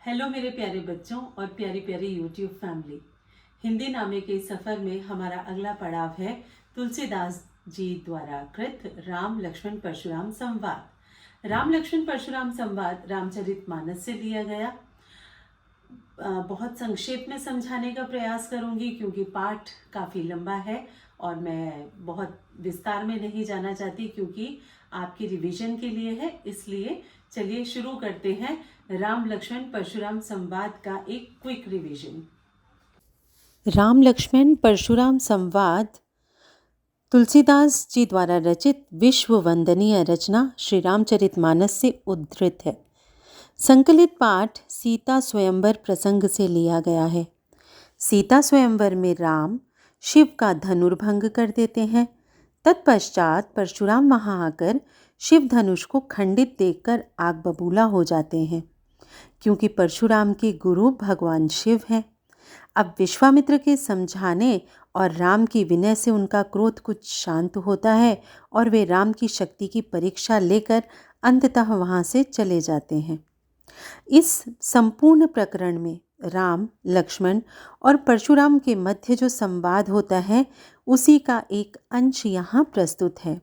Hello मेरे प्यारे बच्चों और प्यारी प्यारी यूट्यूब फैमिली। हिंदी नामे के सफ़र में हमारा अगला पड़ाव है तुलसीदास जी द्वारा कृत राम लक्ष्मण परशुराम संवाद। राम लक्ष्मण परशुराम संवाद रामचरितमानस से लिया गया। बहुत संक्षेप में समझाने का प्रयास करूंगी क्योंकि पाठ काफ़ी लंबा है और मैं बहुत विस्तार में नहीं जाना चाहती क्योंकि आपकी रिवीजन के लिए है। इसलिए चलिए शुरू करते हैं राम लक्ष्मण परशुराम संवाद का एक क्विक रिवीजन। राम लक्ष्मण परशुराम संवाद तुलसीदास जी द्वारा रचित विश्व वंदनीय रचना श्री रामचरितमानस से उद्धृत है। संकलित पाठ सीता स्वयंवर प्रसंग से लिया गया है। सीता स्वयंवर में राम शिव का धनुर्भंग कर देते हैं। तत्पश्चात परशुराम वहां आकर शिव धनुष को खंडित देखकर आग बबूला हो जाते हैं, क्योंकि परशुराम के गुरु भगवान शिव हैं। अब विश्वामित्र के समझाने और राम की विनय से उनका क्रोध कुछ शांत होता है और वे राम की शक्ति की परीक्षा लेकर अंततः वहां से चले जाते हैं। इस संपूर्ण प्रकरण में राम, लक्ष्मण और परशुराम के मध्य जो संवाद होता है उसी का एक अंश यहाँ प्रस्तुत है।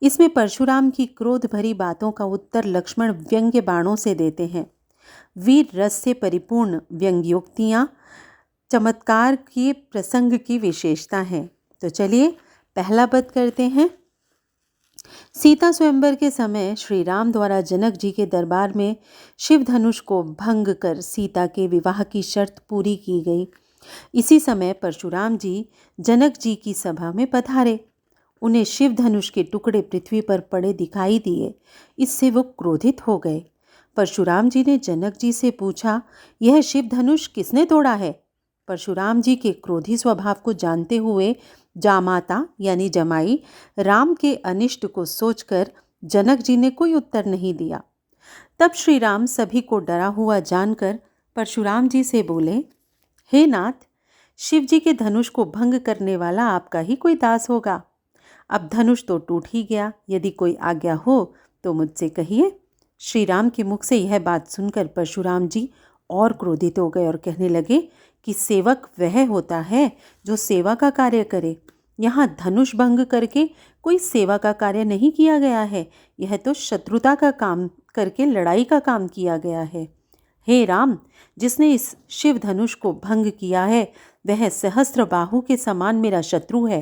इसमें परशुराम की क्रोध भरी बातों का उत्तर लक्ष्मण व्यंग्य बाणों से देते हैं। वीर रस से परिपूर्ण व्यंग्योक्तियाँ चमत्कार के प्रसंग की विशेषता है। तो चलिए पहला पद करते हैं। सीता स्वयंवर के समय श्री राम द्वारा जनक जी के दरबार में शिव धनुष को भंग कर सीता के विवाह की शर्त पूरी की गई। इसी समय परशुराम जी जनक जी की सभा में पधारे। उन्हें शिव धनुष के टुकड़े पृथ्वी पर पड़े दिखाई दिए। इससे वो क्रोधित हो गए। परशुराम जी ने जनक जी से पूछा, यह शिव धनुष किसने तोड़ा है? परशुराम जी के क्रोधी स्वभाव को जानते हुए जामाता यानी जमाई राम के अनिष्ट को सोचकर जनक जी ने कोई उत्तर नहीं दिया। तब श्री राम सभी को डरा हुआ जानकर परशुराम जी से बोले, हे नाथ, शिव जी के धनुष को भंग करने वाला आपका ही कोई दास होगा। अब धनुष तो टूट ही गया, यदि कोई आज्ञा हो तो मुझसे कहिए। श्री राम के मुख से यह बात सुनकर परशुराम जी और क्रोधित हो गए और कहने लगे कि सेवक वह होता है जो सेवा का कार्य करे। यहाँ धनुष भंग करके कोई सेवा का कार्य नहीं किया गया है, यह तो शत्रुता का काम करके लड़ाई का काम किया गया है। हे राम, जिसने इस शिव धनुष को भंग किया है वह सहस्त्र बाहु के समान मेरा शत्रु है।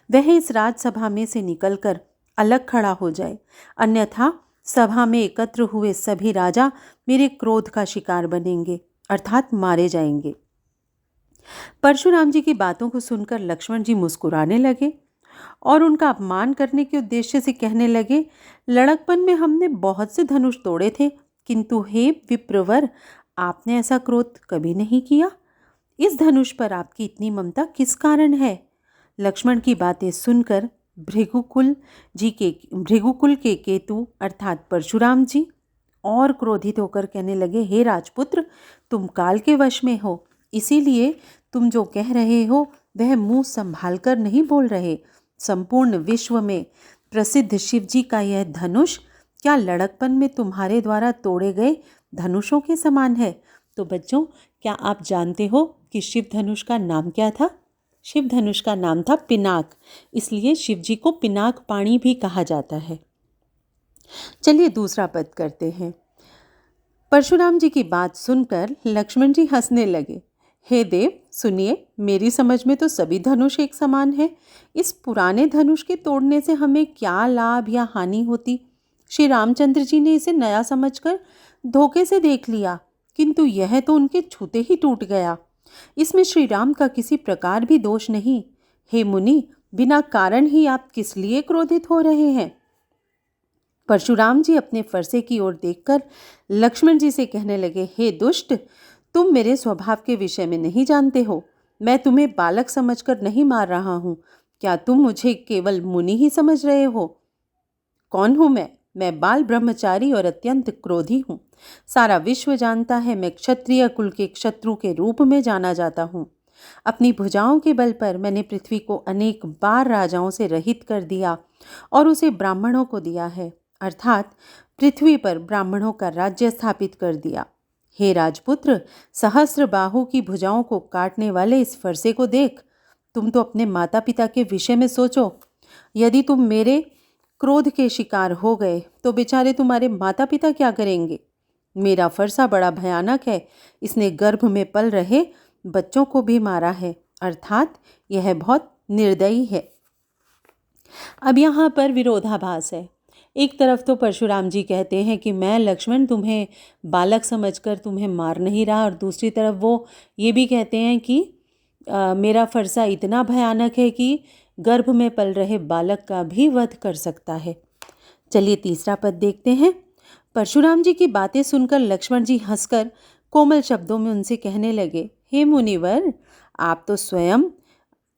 वह इस राजसभा में से निकलकर अलग खड़ा हो जाए, अन्यथा सभा में एकत्र हुए सभी राजा मेरे क्रोध का शिकार बनेंगे, अर्थात मारे जाएंगे। परशुराम जी की बातों को सुनकर लक्ष्मण जी मुस्कुराने लगे और उनका अपमान करने के उद्देश्य से कहने लगे, लड़कपन में हमने बहुत से धनुष तोड़े थे, किंतु हे विप्रवर, आपने ऐसा क्रोध कभी नहीं किया। इस धनुष पर आपकी इतनी ममता किस कारण है? लक्ष्मण की बातें सुनकर भृगुकुल के केतु अर्थात परशुराम जी और क्रोधित होकर कहने लगे, हे राजपुत्र, तुम काल के वश में हो, इसीलिए तुम जो कह रहे हो वह मुंह संभाल कर नहीं बोल रहे। संपूर्ण विश्व में प्रसिद्ध शिव जी का यह धनुष क्या लड़कपन में तुम्हारे द्वारा तोड़े गए धनुषों के समान है? तो बच्चों, क्या आप जानते हो कि शिव धनुष का नाम क्या था? शिव धनुष का नाम था पिनाक, इसलिए शिव जी को पिनाक पाणी भी कहा जाता है। चलिए दूसरा पद करते हैं। परशुराम जी की बात सुनकर लक्ष्मण जी हंसने लगे। हे देव, सुनिए, मेरी समझ में तो सभी धनुष एक समान है। इस पुराने धनुष के तोड़ने से हमें क्या लाभ या हानि होती? श्री रामचंद्र जी ने इसे नया समझकर धोखे से देख लिया, किंतु यह तो उनके छूते ही टूट गया। इसमें श्री राम का किसी प्रकार भी दोष नहीं। हे मुनि, बिना कारण ही आप किस लिए क्रोधित हो रहे हैं? परशुराम जी अपने फरसे की ओर देखकर लक्ष्मण जी से कहने लगे, हे दुष्ट, तुम मेरे स्वभाव के विषय में नहीं जानते हो। मैं तुम्हें बालक समझकर नहीं मार रहा हूँ। क्या तुम मुझे केवल मुनि ही समझ रहे हो? कौन हूँ मैं बाल ब्रह्मचारी और अत्यंत क्रोधी हूँ। सारा विश्व जानता है मैं क्षत्रिय कुल के शत्रु के रूप में जाना जाता हूँ। अपनी भुजाओं के बल पर मैंने पृथ्वी को अनेक बार राजाओं से रहित कर दिया और उसे ब्राह्मणों को दिया है, अर्थात पृथ्वी पर ब्राह्मणों का राज्य स्थापित कर दिया। हे राजपुत्र, सहस्र बाहु की भुजाओं को काटने वाले इस फरसे को देख। तुम तो अपने माता पिता के विषय में सोचो। यदि तुम मेरे क्रोध के शिकार हो गए तो बेचारे तुम्हारे माता पिता क्या करेंगे? मेरा फरसा बड़ा भयानक है। इसने गर्भ में पल रहे बच्चों को भी मारा है, अर्थात यह बहुत निर्दयी है। अब यहाँ पर विरोधाभास है। एक तरफ तो परशुराम जी कहते हैं कि मैं लक्ष्मण तुम्हें बालक समझकर तुम्हें मार नहीं रहा, और दूसरी तरफ वो ये भी कहते हैं कि मेरा फरसा इतना भयानक है कि गर्भ में पल रहे बालक का भी वध कर सकता है। चलिए तीसरा पद देखते हैं। परशुराम जी की बातें सुनकर लक्ष्मण जी हंसकर कोमल शब्दों में उनसे कहने लगे, हे मुनिवर, आप तो स्वयं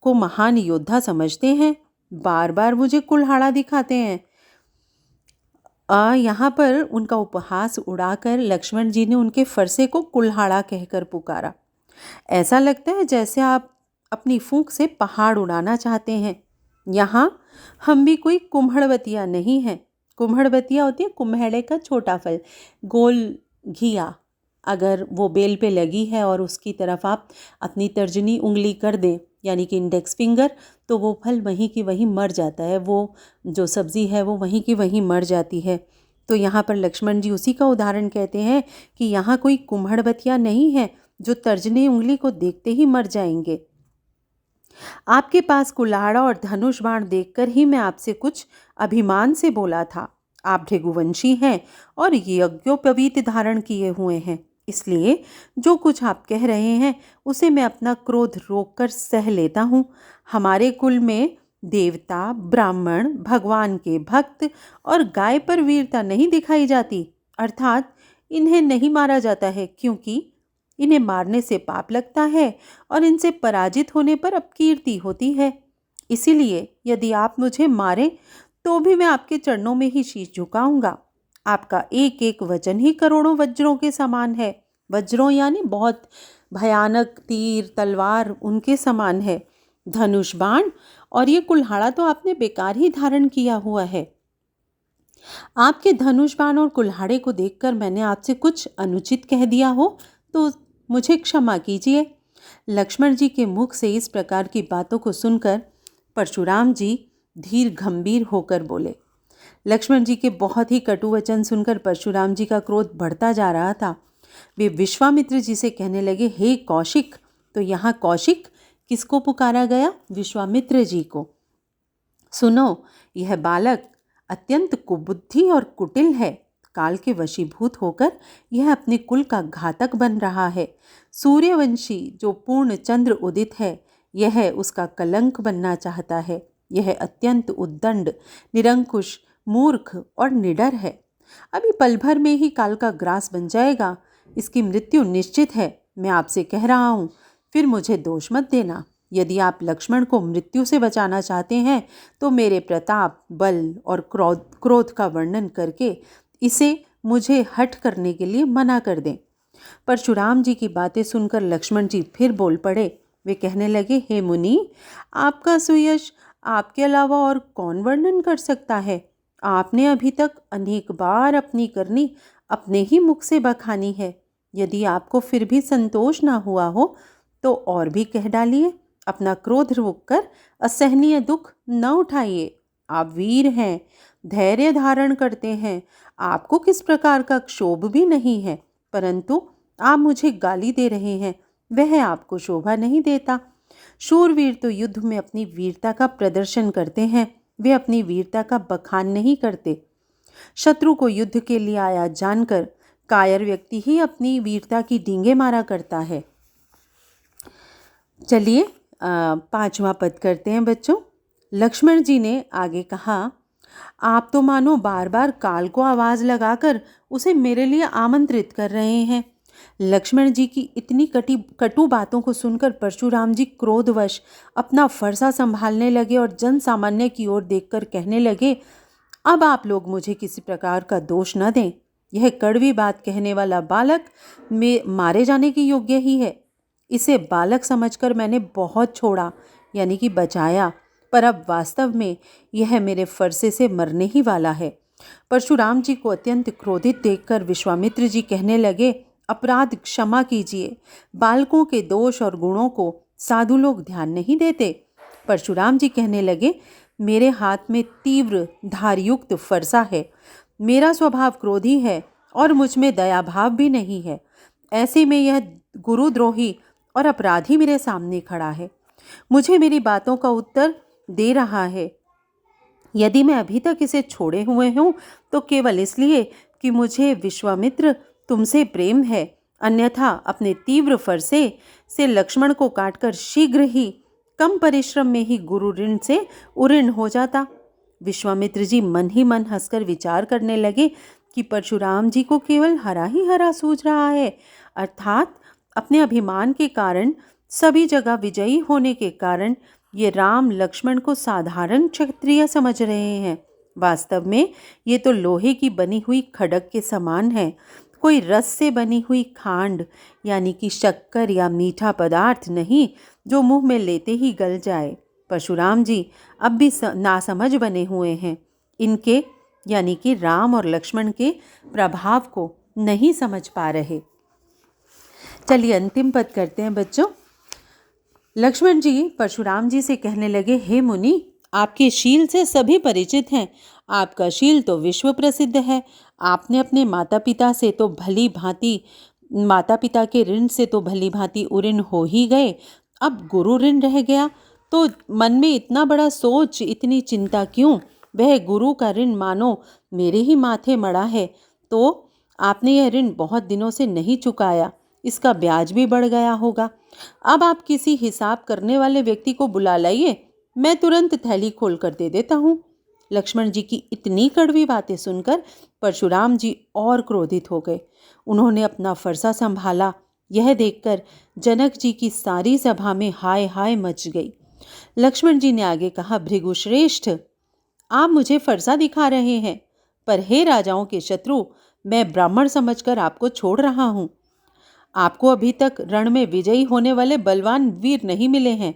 को महान योद्धा समझते हैं, बार बार मुझे कुल्हाड़ा दिखाते हैं। यहाँ पर उनका उपहास उड़ाकर लक्ष्मण जी ने उनके फरसे को कुल्हाड़ा कहकर पुकारा। ऐसा लगता है जैसे आप अपनी फूंक से पहाड़ उड़ाना चाहते हैं। यहाँ हम भी कोई कुम्हड़वतिया नहीं हैं। कुम्हड़वतिया होती है कुम्हेड़े का छोटा फल, गोल घिया। अगर वो बेल पे लगी है और उसकी तरफ आप अपनी तर्जनी उंगली कर दें, यानी कि इंडेक्स फिंगर, तो वो फल वहीं की वहीं मर जाता है। वो जो सब्ज़ी है वो वहीं की वहीं मर जाती है। तो यहाँ पर लक्ष्मण जी उसी का उदाहरण कहते हैं कि यहाँ कोई कुम्हड़वतिया नहीं है जो तर्जनी उंगली को देखते ही मर जाएंगे। आपके पास कुल्हाड़ा और धनुष बाण देखकर ही मैं आपसे कुछ अभिमान से बोला था। आप भृगुवंशी हैं और यज्ञोपवीत धारण किए हुए हैं, इसलिए जो कुछ आप कह रहे हैं उसे मैं अपना क्रोध रोककर सह लेता हूँ। हमारे कुल में देवता, ब्राह्मण, भगवान के भक्त और गाय पर वीरता नहीं दिखाई जाती, अर्थात इन्हें नहीं मारा जाता है क्योंकि इन्हें मारने से पाप लगता है और इनसे पराजित होने पर अपकीर्ति होती है। इसीलिए यदि आप मुझे मारें तो भी मैं आपके चरणों में ही शीश झुकाऊंगा। आपका एक एक वचन ही करोड़ों वज्रों के समान है। वज्रों यानी बहुत भयानक तीर, तलवार उनके समान है। धनुष बाण और ये कुल्हाड़ा तो आपने बेकार ही धारण किया हुआ है। आपके धनुष बाण और कुल्हाड़े को देखकर मैंने आपसे कुछ अनुचित कह दिया हो तो मुझे क्षमा कीजिए। लक्ष्मण जी के मुख से इस प्रकार की बातों को सुनकर परशुराम जी धीर गंभीर होकर बोले। लक्ष्मण जी के बहुत ही कटु वचन सुनकर परशुराम जी का क्रोध बढ़ता जा रहा था। वे विश्वामित्र जी से कहने लगे, हे कौशिक। तो यहाँ कौशिक किसको पुकारा गया? विश्वामित्र जी को। सुनो, यह बालक अत्यंत कुबुद्धि और कुटिल है। काल के वशीभूत होकर यह अपने कुल का घातक बन रहा है। सूर्यवंशी जो पूर्ण चंद्र उदित है, यह उसका कलंक बनना चाहता है। यह अत्यंत उद्दंड, निरंकुश, मूर्ख और निडर है। अभी पल भर में ही काल का ग्रास बन जाएगा। इसकी मृत्यु निश्चित है। मैं आपसे कह रहा हूँ, फिर मुझे दोष मत देना। यदि आप लक्ष्मण को मृत्यु से बचाना चाहते हैं तो मेरे प्रताप, बल और क्रोध का वर्णन करके इसे मुझे हठ करने के लिए मना कर दें। परशुराम जी की बातें सुनकर लक्ष्मण जी फिर बोल पड़े। वे कहने लगे, हे मुनि, आपका सुयश आपके अलावा और कौन वर्णन कर सकता है? आपने अभी तक अनेक बार अपनी करनी अपने ही मुख से बखानी है। यदि आपको फिर भी संतोष ना हुआ हो तो और भी कह डालिए। अपना क्रोध रोककर असहनीय दुख न उठाइए। आप वीर हैं, धैर्य धारण करते हैं, आपको किस प्रकार का क्षोभ भी नहीं है, परंतु आप मुझे गाली दे रहे हैं, वह आपको शोभा नहीं देता। शूरवीर तो युद्ध में अपनी वीरता का प्रदर्शन करते हैं, वे अपनी वीरता का बखान नहीं करते। शत्रु को युद्ध के लिए आया जानकर कायर व्यक्ति ही अपनी वीरता की डींगे मारा करता है। चलिए 5वां पद करते हैं बच्चों। लक्ष्मण जी ने आगे कहा, आप तो मानो बार बार काल को आवाज़ लगाकर उसे मेरे लिए आमंत्रित कर रहे हैं। लक्ष्मण जी की इतनी कटु बातों को सुनकर परशुराम जी क्रोधवश अपना फरसा संभालने लगे और जन सामान्य की ओर देखकर कहने लगे, अब आप लोग मुझे किसी प्रकार का दोष न दें। यह कड़वी बात कहने वाला बालक मारे जाने के योग्य ही है। इसे बालक समझकर मैंने बहुत छोड़ा, यानी कि बचाया, पर अब वास्तव में यह मेरे फरसे से मरने ही वाला है। परशुराम जी को अत्यंत क्रोधित देखकर विश्वामित्र जी कहने लगे, अपराध क्षमा कीजिए। बालकों के दोष और गुणों को साधु लोग ध्यान नहीं देते। परशुराम जी कहने लगे, मेरे हाथ में तीव्र धारयुक्त फरसा है। मेरा स्वभाव क्रोधी है और मुझ में दया भाव भी नहीं है। ऐसे में यह गुरुद्रोही और अपराधी मेरे सामने खड़ा है, मुझे मेरी बातों का उत्तर दे रहा है। यदि मैं अभी तक इसे छोड़े हुए हूँ तो केवल इसलिए कि मुझे विश्वामित्र तुमसे प्रेम है, अन्यथा अपने तीव्र फरसे से लक्ष्मण को काटकर शीघ्र ही कम परिश्रम में ही गुरु ऋण से उऋण हो जाता। विश्वामित्र जी मन ही मन हंसकर विचार करने लगे कि परशुराम जी को केवल हरा ही हरा सूझ रहा है, अर्थात अपने अभिमान के कारण, सभी जगह विजयी होने के कारण ये राम लक्ष्मण को साधारण क्षत्रिय समझ रहे हैं। वास्तव में ये तो लोहे की बनी हुई खड़क के समान है, कोई रस से बनी हुई खांड यानी कि शक्कर या मीठा पदार्थ नहीं जो मुंह में लेते ही गल जाए। परशुराम जी अब भी नासमझ बने हुए हैं, इनके यानी कि राम और लक्ष्मण के प्रभाव को नहीं समझ पा रहे। चलिए अंतिम पद करते हैं बच्चों। लक्ष्मण जी परशुराम जी से कहने लगे, हे मुनि, आपके शील से सभी परिचित हैं। आपका शील तो विश्व प्रसिद्ध है। आपने अपने माता पिता के ऋण से तो भली भांति उऋण हो ही गए, अब गुरु ऋण रह गया तो मन में इतना बड़ा सोच, इतनी चिंता क्यों? वह गुरु का ऋण मानो मेरे ही माथे मड़ा है, तो आपने यह ऋण बहुत दिनों से नहीं चुकाया, इसका ब्याज भी बढ़ गया होगा। अब आप किसी हिसाब करने वाले व्यक्ति को बुला लाइए, मैं तुरंत थैली खोल कर दे देता हूँ। लक्ष्मण जी की इतनी कड़वी बातें सुनकर परशुराम जी और क्रोधित हो गए। उन्होंने अपना फरसा संभाला। यह देखकर जनक जी की सारी सभा में हाय हाय मच गई। लक्ष्मण जी ने आगे कहा, भृगुश्रेष्ठ, आप मुझे फरसा दिखा रहे हैं, पर हे राजाओं के शत्रु, मैं ब्राह्मण समझकर आपको छोड़ रहा हूँ। आपको अभी तक रण में विजयी होने वाले बलवान वीर नहीं मिले हैं।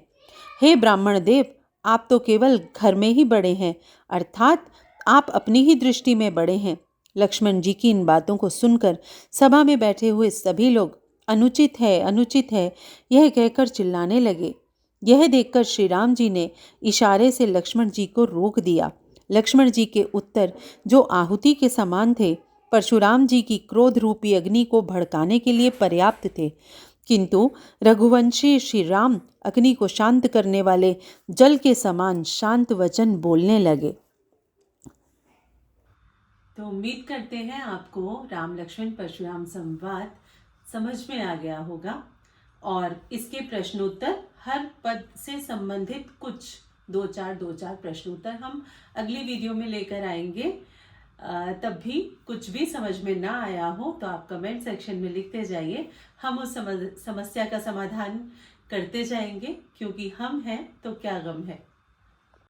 हे ब्राह्मण देव, आप तो केवल घर में ही बड़े हैं, अर्थात आप अपनी ही दृष्टि में बड़े हैं। लक्ष्मण जी की इन बातों को सुनकर सभा में बैठे हुए सभी लोग अनुचित है, अनुचित है, यह कहकर चिल्लाने लगे। यह देखकर श्री राम जी ने इशारे से लक्ष्मण जी को रोक दिया। लक्ष्मण जी के उत्तर, जो आहुति के समान थे, परशुराम जी की क्रोध रूपी अग्नि को भड़काने के लिए पर्याप्त थे, किंतु रघुवंशी श्री राम अग्नि को शांत करने वाले जल के समान शांत वचन बोलने लगे। तो उम्मीद करते हैं आपको राम लक्ष्मण परशुराम संवाद समझ में आ गया होगा, और इसके प्रश्नोत्तर हर पद से संबंधित कुछ दो चार प्रश्नोत्तर हम अगली वीडियो में लेकर आएंगे। तब भी कुछ भी समझ में ना आया हो तो आप कमेंट सेक्शन में लिखते जाइए, हम उस समस्या का समाधान करते जाएंगे, क्योंकि हम हैं तो क्या गम है।